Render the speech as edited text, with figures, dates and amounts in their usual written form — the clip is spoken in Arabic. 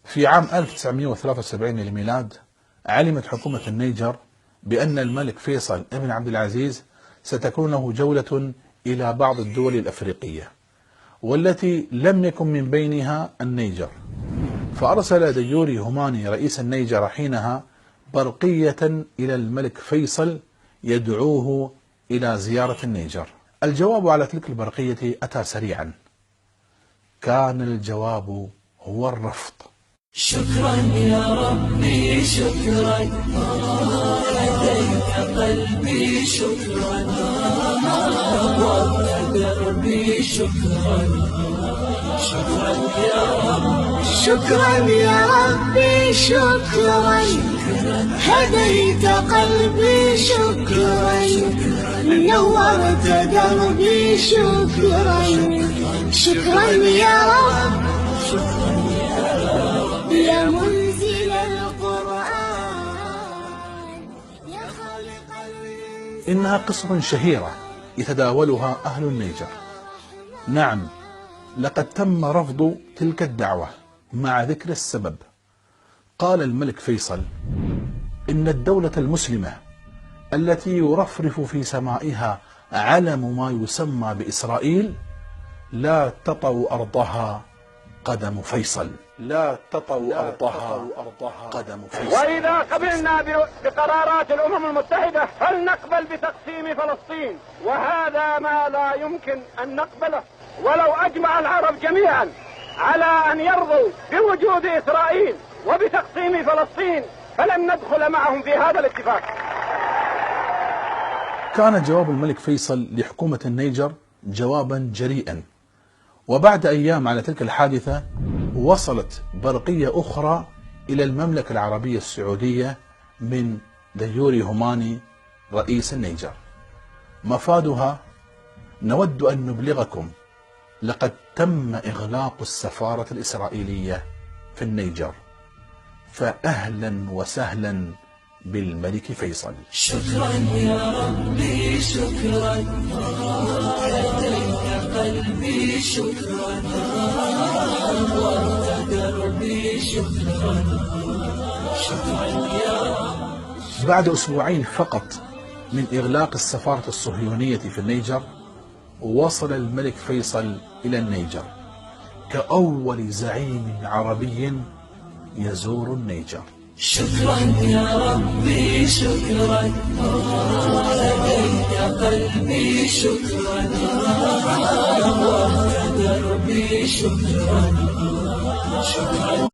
في عام 1973 للميلاد علمت حكومة النيجر بأن الملك فيصل ابن عبد العزيز ستكون له جولة إلى بعض الدول الأفريقية، والتي لم يكن من بينها النيجر، فأرسل ديوري هوماني رئيس النيجر حينها برقية إلى الملك فيصل يدعوه إلى زيارة النيجر. الجواب على تلك البرقية أتى سريعا، كان الجواب هو الرفض. شكرا يا ربي شكرا، هديت قلبي شكرا، نورت دربي شكرا، شكرا يا رب، شكرا يا ربي شكرا، هديت قلبي شكرا، نورت دربي شكرا، شكرا يا رب، يا منزل القرآن يا خالق. إنها قصة شهيرة يتداولها أهل النيجر. نعم، لقد تم رفض تلك الدعوة مع ذكر السبب. قال الملك فيصل إن الدولة المسلمة التي يرفرف في سمائها علم ما يسمى بإسرائيل لا تطأ أرضها قدم فيصل، لا تطأ أرضها قدم فيصل. وإذا قبلنا بقرارات الأمم المتحدة فلنقبل بتقسيم فلسطين، وهذا ما لا يمكن أن نقبله. ولو أجمع العرب جميعا على أن يرضوا بوجود إسرائيل وبتقسيم فلسطين فلن ندخل معهم في هذا الاتفاق. كان جواب الملك فيصل لحكومة النيجر جوابا جريئا، وبعد أيام على تلك الحادثة وصلت برقية أخرى إلى المملكة العربية السعودية من ديوري هوماني رئيس النيجر. مفادها: نود أن نبلغكم لقد تم إغلاق السفارة الإسرائيلية في النيجر، فأهلا وسهلا بالملك فيصل. شكرا يا ربي شكرا، هديت قلبي شكرا، نورت دربي شكرا، شكرا يا رب. بعد أسبوعين فقط من إغلاق السفارة الصهيونية في النيجر وصل الملك فيصل إلى النيجر كأول زعيم عربي يزور النيجر. شكرا يا ربي شكرا، هديت قلبي شكرا، نورت دربي شكرا، شكرا.